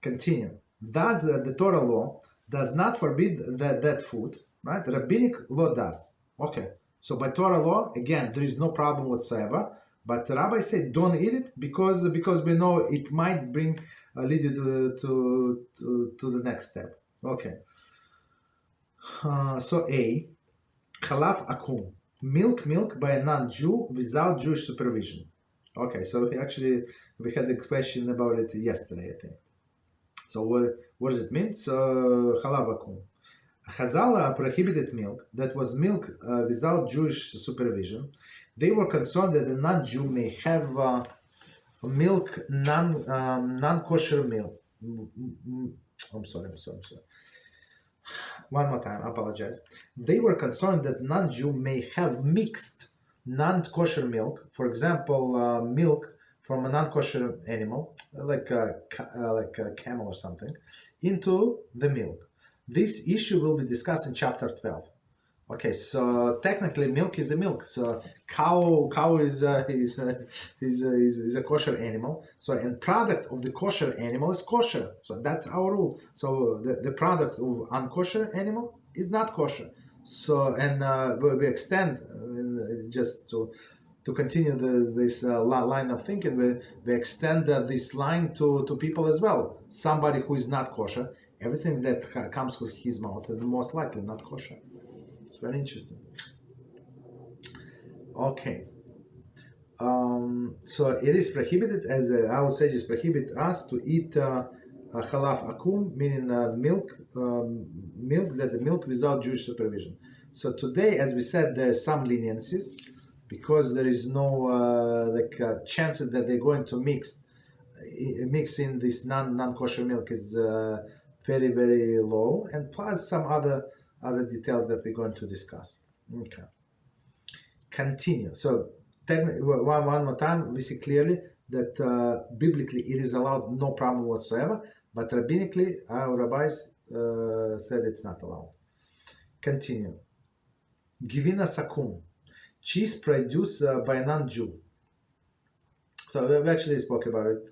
S1: Continue. Thus, the Torah law does not forbid that food, right? Rabbinic law does. Okay. So by Torah law, again, there is no problem whatsoever. But the Rabbi said, don't eat it because we know it might lead you to the next step. Okay. So A, Halaf Akum, milk by a non-Jew without Jewish supervision. Okay, so we had a question about it yesterday, I think. So what does it mean? So Halaf Akum. Chazal prohibited milk, that was milk without Jewish supervision. They were concerned that a non-Jew may have milk, non-kosher milk. I'm sorry. One more time, I apologize. They were concerned that non-Jew may have mixed non-kosher milk, for example, milk from a non-kosher animal, like a camel or something, into the milk. This issue will be discussed in chapter 12. Okay, so technically milk is a milk. So cow is a kosher animal. So and product of the kosher animal is kosher. So that's our rule. So the product of unkosher animal is not kosher. So and we extend just to continue this line of thinking. We extend this line to people as well. Somebody who is not kosher, everything that comes with his mouth is most likely not kosher. It's very interesting. Okay. So it is prohibited, as our sages prohibit us to eat halaf akum, meaning milk without Jewish supervision. So today, as we said, there are some leniencies because there is no chances that they're going to mix in this non-kosher milk is very, very low, and plus some other details that we're going to discuss. Okay. Continue. So one more time, we see clearly that biblically it is allowed, no problem whatsoever, but rabbinically our rabbis said it's not allowed. Continue. Givina sakum, cheese produced by a non-Jew. So we actually spoke about it,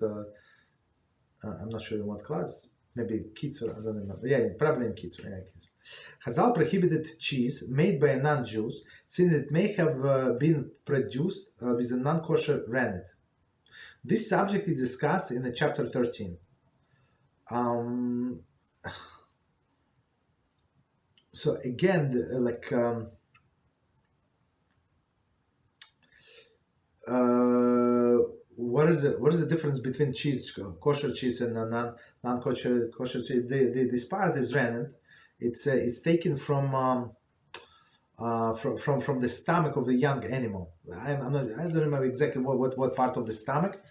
S1: I'm not sure in what class, maybe Kitzur, I don't remember. Yeah, probably in Kitzur. Yeah, Kitzur. Chazal prohibited cheese made by non-Jews since it may have been produced with a non-kosher rennet. This subject is discussed in chapter 13. So again, what is the difference between cheese, kosher cheese, and non-kosher cheese? This part is rennet. It's taken from the stomach of the young animal. I don't remember exactly what part of the stomach.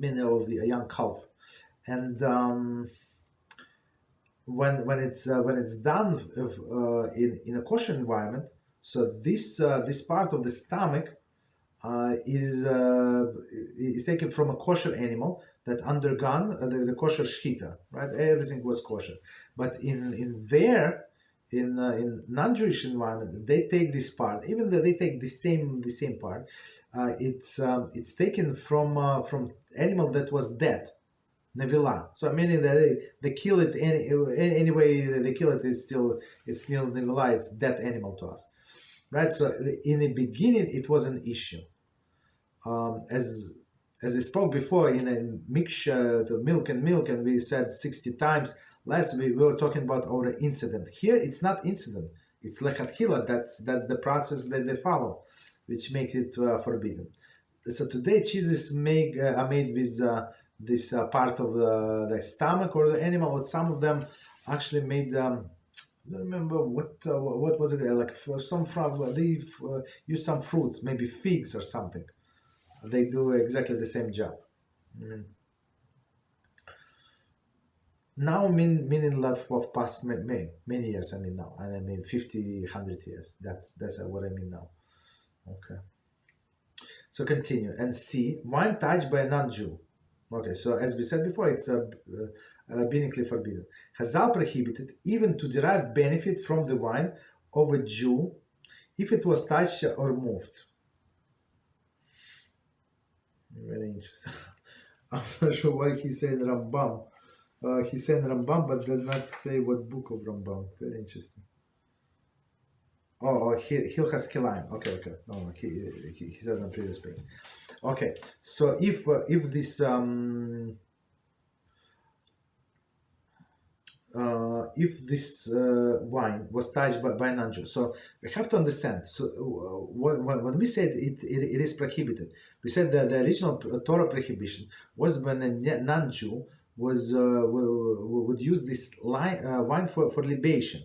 S1: Of a young calf, and when it's done in a kosher environment, so this part of the stomach is taken from a kosher animal that undergone the kosher shchita, right? Everything was kosher, but in non-Jewish environment, they take this part, even though they take the same part. It's taken from animal that was dead, nevilah. So meaning that they kill it anyway. They kill it. It's still nevilah. It's dead animal to us, right? So in the beginning, it was an issue. As we spoke before, in a mixture to milk, and we said 60 times. Last we were talking about our incident. Here it's not incident. It's lechatchila. That's the process that they follow, which makes it forbidden. So today cheeses are made with this part of the stomach or the animal. Or some of them actually made. I don't remember what was it like. Some they use some fruits, maybe figs or something. They do exactly the same job. Now, meaning love of past many years. I mean now, and I mean 50, 100 years. That's what I mean now. Okay. So continue and see wine touched by a non-Jew. Okay. So as we said before, it's rabbinically forbidden. Chazal prohibited even to derive benefit from the wine of a Jew if it was touched or moved. Very interesting. I'm not sure why he said Rambam. He said Rambam, but does not say what book of Rambam. Very interesting. Oh, Hilchas Kilaim. Okay. No, he said on previous page. Okay, so if this wine was touched by a non-Jew, so we have to understand. So when we said it is prohibited, we said that the original Torah prohibition was when a non-Jew would use this wine for libation.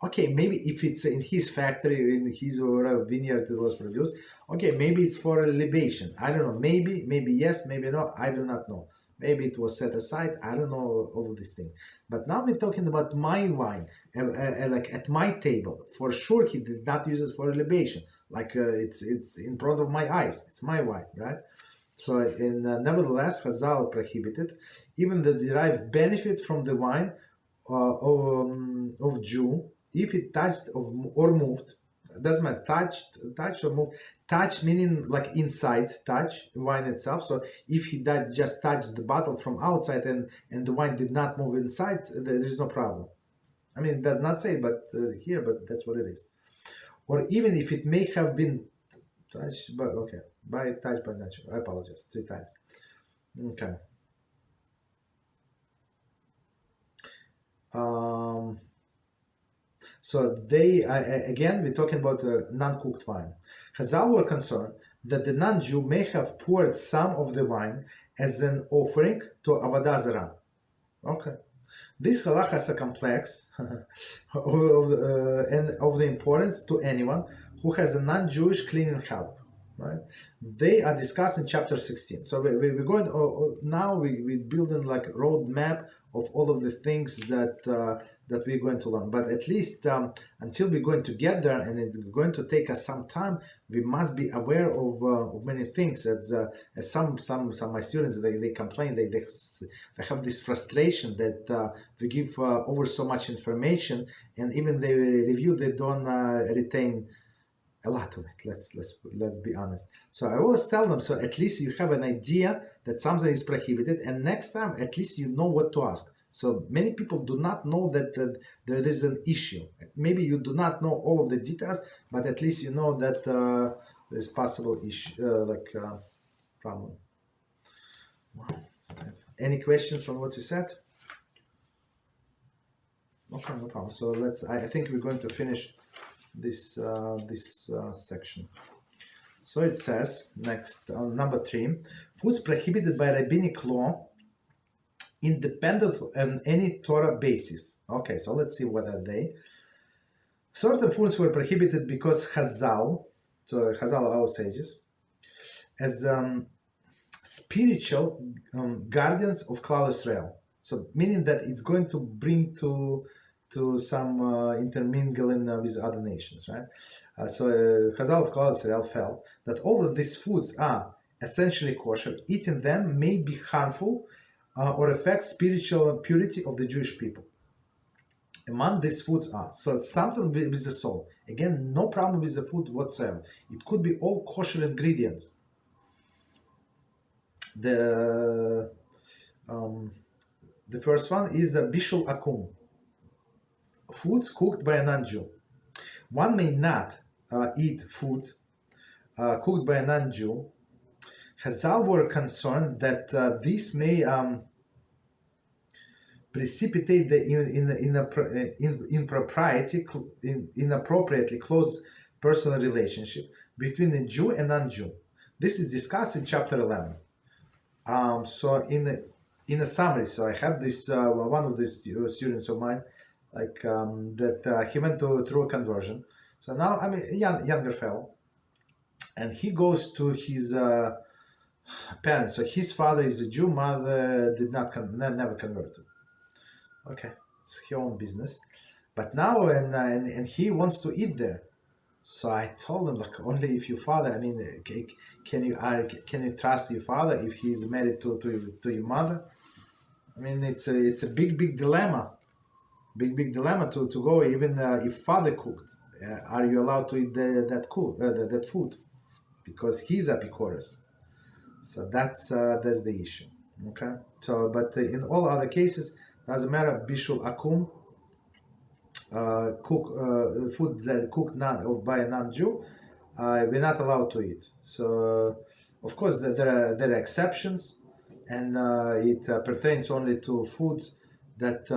S1: Okay, maybe if it's in his factory, in his or vineyard it was produced, okay, maybe it's for a libation. I don't know. Maybe yes, maybe no. I do not know. Maybe it was set aside. I don't know all of these things. But now we're talking about my wine, like at my table. For sure, he did not use it for a libation. Like it's in front of my eyes. It's my wine, right? So, nevertheless, Chazal prohibited even the derived benefit from the wine of Jew if it touched or moved. Doesn't matter, touched or moved. Touch meaning like inside, touch wine itself. So if he just touched the bottle from outside and the wine did not move inside, there is no problem. I mean, it does not say, but here, but that's what it is. Or even if it may have been touched, but okay, touched by nature. I apologize, 3 times. Okay. So they again, we're talking about non-cooked wine. Chazal were concerned that the non-Jew may have poured some of the wine as an offering to Avodah Zarah. Okay, this halachas are complex of the importance to anyone who has a non-Jewish cleaning help. Right? They are discussed in chapter 16. So we're going now. We're building like a roadmap of all of the things that we're going to learn. But at least until we're going to get there, and it's going to take us some time, we must be aware of many things. As some of my students they complain, they have this frustration that we give over so much information, and even they review, they don't retain A lot of it. Let's be honest. So I always tell them, so at least you have an idea that something is prohibited, and next time at least you know what to ask. So many people do not know that there is an issue. Maybe you do not know all of the details, but at least you know that there's possible issue, problem. Wow. Any questions on what you said? Okay, no problem. So I think we're going to finish this section. So it says next, number 3, foods prohibited by rabbinic law, independent on any Torah basis. Okay, so let's see what are they. Certain foods were prohibited because Chazal, our sages, as spiritual guardians of Klal Israel. So meaning that it's going to bring to some intermingling with other nations, right? So Chazal of Klal Israel felt that all of these foods are essentially kosher. Eating them may be harmful or affect spiritual purity of the Jewish people. Among these foods are, so something with the soul. Again, no problem with the food whatsoever. It could be all kosher ingredients. The first one is bishul akum, foods cooked by a non-Jew. One may not eat food cooked by a non-Jew. Chazal were concerned that this may precipitate the inappropriately close personal relationship between a Jew and non-Jew. This is discussed in chapter 11. So in a summary, so I have this one of these students of mine, that he went through a conversion. So now I'm a younger fellow, and he goes to his parents. So his father is a Jew, mother did not never converted. Okay, it's his own business. But now and he wants to eat there. So I told him, like, only if your father, I mean, can you trust your father if he's married to your mother? I mean, it's a big dilemma. Big dilemma to go, even if father cooked. Are you allowed to eat that food? Because he's apikoros. So that's the issue. Okay. So, but in all other cases, doesn't matter. Bishul akum, food that cooked by a non-Jew, we're not allowed to eat. So, of course, there are exceptions, and it pertains only to foods that,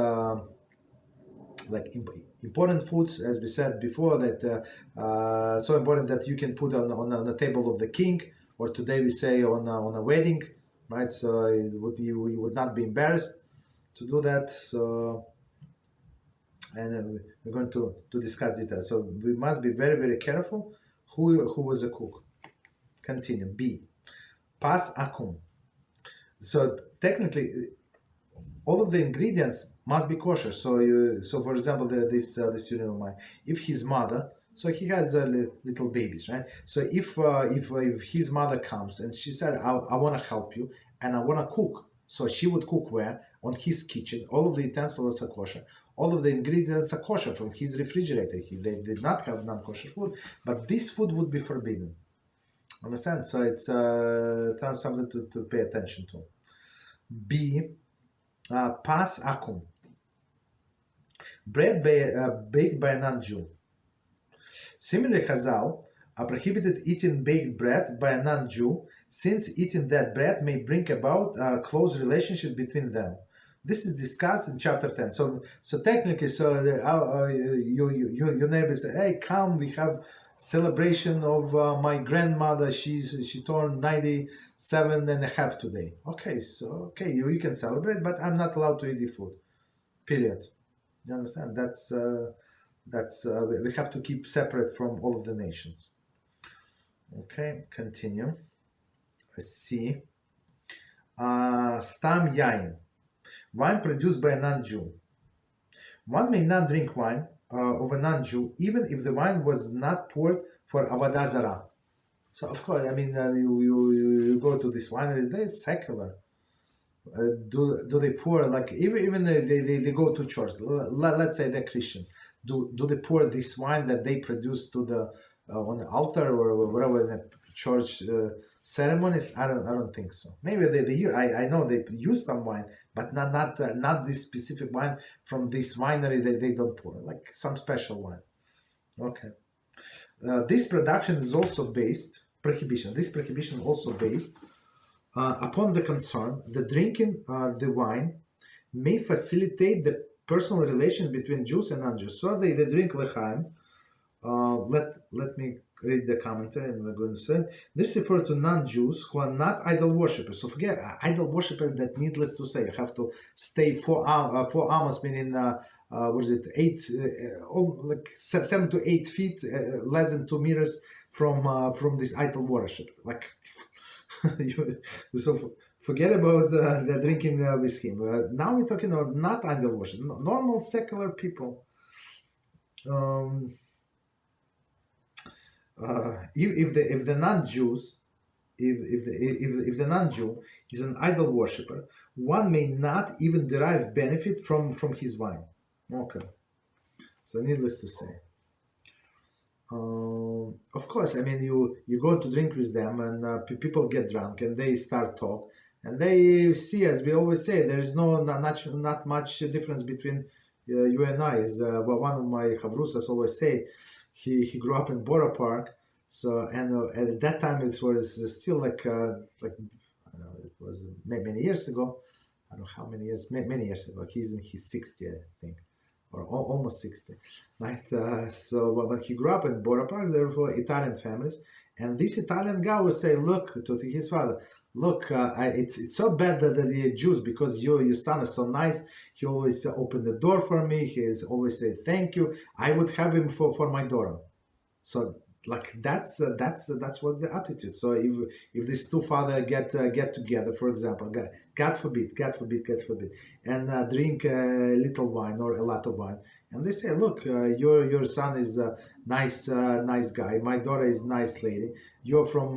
S1: like important foods, as we said before, that so important that you can put on the table of the king, or today we say on a wedding, right? So you would not be embarrassed to do that. So, and we're going to discuss details. So we must be very careful who was a cook. Continue. B. Pas akum. So technically, all of the ingredients must be kosher. So for example, this student of mine, if his mother, so he has little babies, right? So if his mother comes and she said, I want to help you and I want to cook, so she would cook where? On his kitchen. All of the utensils are kosher. All of the ingredients are kosher from his refrigerator. They did not have non-kosher food, but this food would be forbidden. Understand? So it's something to pay attention to. B. Pas akum. Bread baked by a non-Jew. Similarly, Chazal prohibited eating baked bread by a non-Jew, since eating that bread may bring about a close relationship between them. This is discussed in chapter 10. So technically, your neighbor say, "Hey, come, we have celebration of my grandmother. She turned 97 and a half today." Okay, so you can celebrate, but I'm not allowed to eat your food. Period. You understand? That's we have to keep separate from all of the nations. Okay, continue. Let's see. Stam yain, wine produced by a non-Jew. One may not drink wine of a non-Jew, even if the wine was not poured for avodah zarah. So of course, I mean, you go to this winery, they're secular. Do they pour, like, even they go to church? Let's say they're Christians. Do they pour this wine that they produce to on the altar or whatever in the church ceremonies. I don't think so. Maybe I know they use some wine, but not this specific wine from this winery. They don't pour like some special wine. Okay. This production is also based prohibition. This prohibition also based upon the concern that drinking the wine may facilitate the personal relation between Jews and non-Jews. So they drink L'chaim. Let me read the commentary, and we're going to say this refers to non-Jews who are not idol worshippers. So forget idol worshippers. That needless to say, you have to stay 4 hours, meaning what is it, 7 to 8 feet, less than 2 meters from this idol worship. Like, so forget about the drinking with him. Now we're talking about not idol worship, normal secular people. If the non-Jews, if the non-Jew is an idol worshipper, one may not even derive benefit from his wine. Okay, so needless to say. Of course, I mean you go to drink with them, and people get drunk and they start talk, and they see, as we always say, there is not much difference between you and I. Is one of my chavrusas always say. He grew up in Borough Park, so and at that time it was still like I don't know, it was many years ago. I don't know how many years, many years ago. He's in his 60, I think, or almost 60. Right. So when he grew up in Borough Park, there were Italian families, and this Italian guy would say, look to his father. Look, it's so bad that the Jews, because your son is so nice. He always opened the door for me. He always say thank you. I would have him for my daughter. So like that's what the attitude. So if these two fathers get together, for example, God forbid, and drink a little wine or a lot of wine, and they say, look, your son is a nice guy. My daughter is nice lady. You're from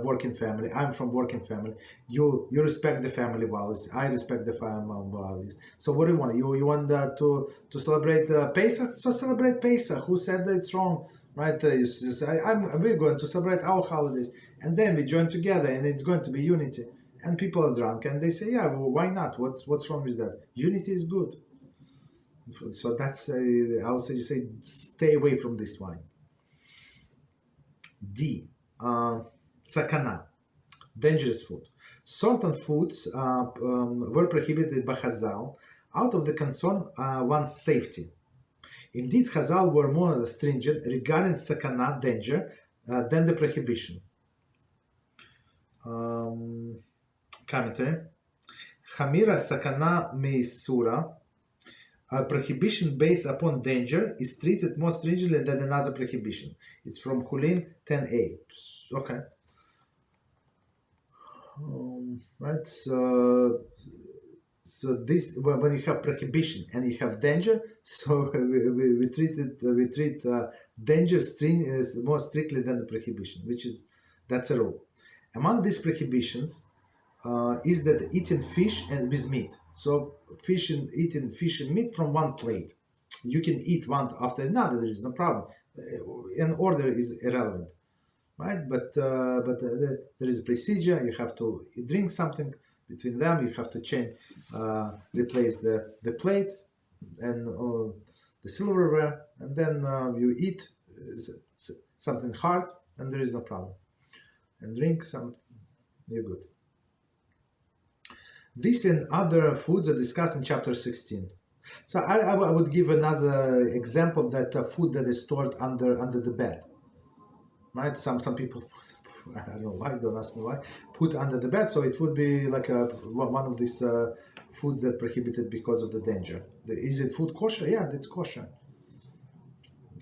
S1: working family. I'm from working family. You respect the family values. I respect the family values. So what do you want? You want to celebrate Pesach? So celebrate Pesach. Who said that it's wrong? Right? We're going to celebrate our holidays, and then we join together, and it's going to be unity. And people are drunk, and they say, yeah, well, why not? What's wrong with that? Unity is good. So that's I would say stay away from this wine. D. Sakana, dangerous food. Certain foods were prohibited by Chazal out of the concern one's safety. Indeed, Chazal were more stringent regarding sakana, danger, than the prohibition. Commentary. Hamira sakana meisura, a prohibition based upon danger, is treated more stringently than another prohibition. It's from Hulin 10a. Okay. Right. So this, when you have prohibition and you have danger, so we treat danger more strictly than the prohibition, that's a rule. Among these prohibitions is that eating fish and with meat. So eating fish and meat from one plate. You can eat one after another. There is no problem. An order is irrelevant, right? But there is a procedure. You have to drink something between them. You have to replace the plates and the silverware, and then you eat something hard, and there is no problem. And drink some, you're good. This and other foods are discussed in chapter 16. So I would give another example, that food that is stored under the bed, right? Some people, I don't know why, don't ask me why, put under the bed. So it would be like one of these foods that prohibited because of the danger. Is it food kosher? Yeah, that's kosher.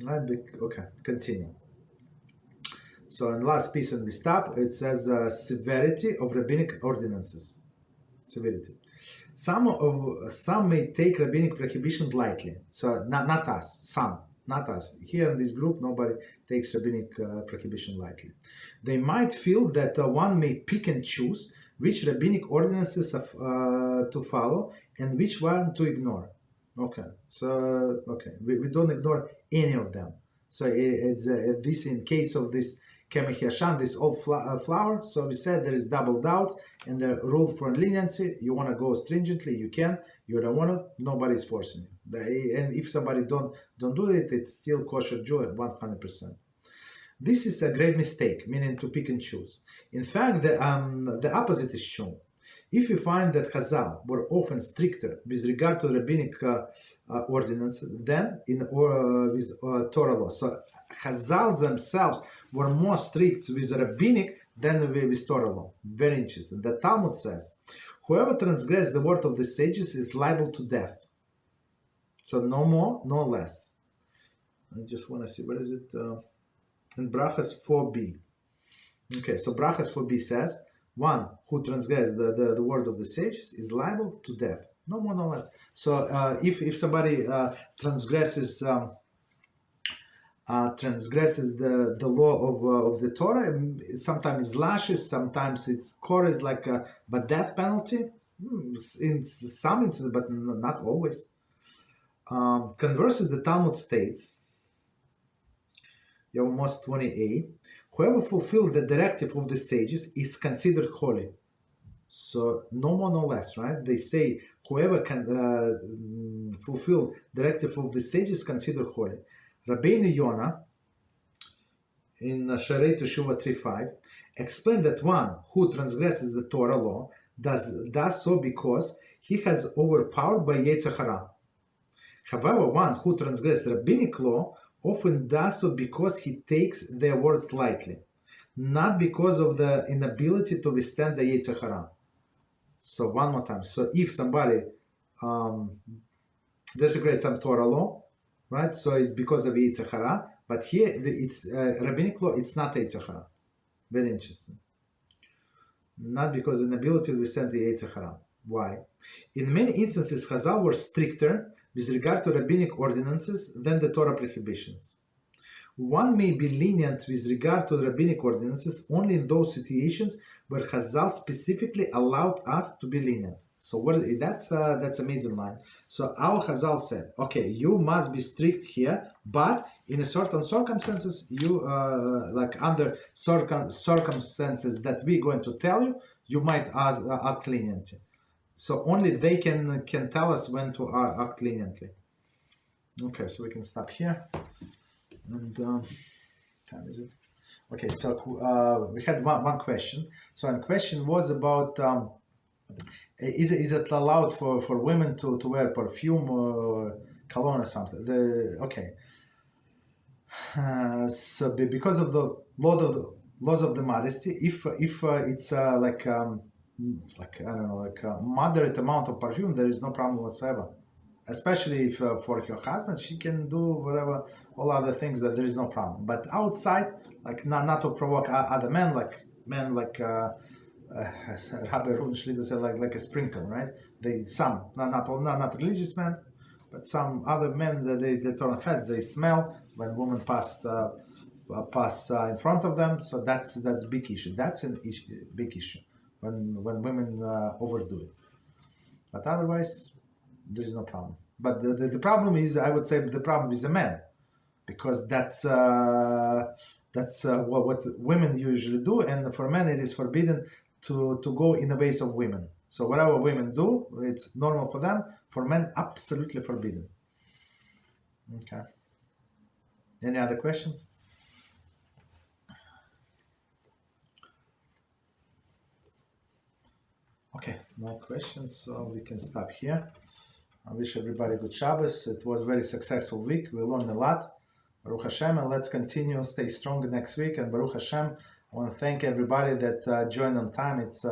S1: Right? Okay, continue. So in last piece, and we stop, it says severity of rabbinic ordinances. Severity. Some may take rabbinic prohibition lightly. So not us. Some, not us. Here in this group, nobody takes rabbinic prohibition lightly. They might feel that one may pick and choose which rabbinic ordinances to follow and which one to ignore. Okay, so we don't ignore any of them. So it's this in case of this Kemihyashan, this old flour. So we said there is double doubt, and the rule for leniency, you want to go stringently, you can. You don't want to, nobody's forcing you. And if somebody don't do it, it's still kosher Jew at 100%. This is a grave mistake, meaning to pick and choose. In fact, the opposite is true. If you find that Chazal were often stricter with regard to rabbinic ordinance than with Torah law. So Chazal themselves were more strict with rabbinic than with Torah law. Very interesting. The Talmud says, whoever transgressed the word of the sages is liable to death. So no more, no less. I just want to see, what is it? In Brachas 4b. Okay, so Brachas 4b says, one who transgresses the word of the sages is liable to death. No more, no less. So if somebody transgresses the law of the Torah, sometimes it's lashes, sometimes it's chorus, like but death penalty in some instances, but not always. Conversely, the Talmud states, Yevamos 20a, whoever fulfilled the directive of the sages is considered holy. So no more, no less, right? They say whoever can fulfill the directive of the sages is considered holy. Rabbeinu Yonah in Sharei Teshuvah 3.5 explained that one who transgresses the Torah law does so because he has overpowered by Yetzer Hara. However, one who transgresses rabbinic law often does so because he takes their words lightly, not because of the inability to withstand the Yetzer Hara. So one more time. So if somebody desecrates some Torah law, right? So it's because of Yetzer Hara, but here it's rabbinic law. It's not Yetzer Hara. Very interesting. Not because of inability to withstand the Yetzer Hara. Why? In many instances, Chazal were stricter with regard to rabbinic ordinances than the Torah prohibitions. One may be lenient with regard to rabbinic ordinances only in those situations where Chazal specifically allowed us to be lenient. So that's amazing line. So our Chazal said, okay, you must be strict here, but in a certain circumstances, you like under circumstances that we're going to tell you, you might act leniently. So only they can tell us when to act leniently. Okay, so we can stop here. And time is it? Okay, so we had one question. So the question was about is it allowed for women to wear perfume or cologne or something? Okay. So because of the laws of the modesty, if it's like I don't know, like a moderate amount of perfume, there is no problem whatsoever. Especially if for your husband, she can do whatever, all other things, that there is no problem. But outside, like not to provoke other men, like Rabbi Reuben Shlita said, like a sprinkle, right? Not religious men, but some other men that they turn heads. They smell when women pass in front of them. So that's big issue. That's big issue when women overdo it. But otherwise, there is no problem. But the problem is, I would say, the problem is the man, because that's what women usually do, and for men it is forbidden to go in the ways of women. So whatever women do, it's normal for them. For men, absolutely forbidden. Okay. Any other questions? Okay, no questions, so we can stop here. I wish everybody good Shabbos. It was a very successful week. We learned a lot. Baruch HaShem, and let's continue, stay strong next week. And Baruch HaShem, I want to thank everybody that joined on time. It's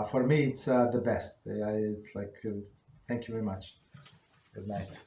S1: for me, it's the best. It's like, thank you very much. Good night.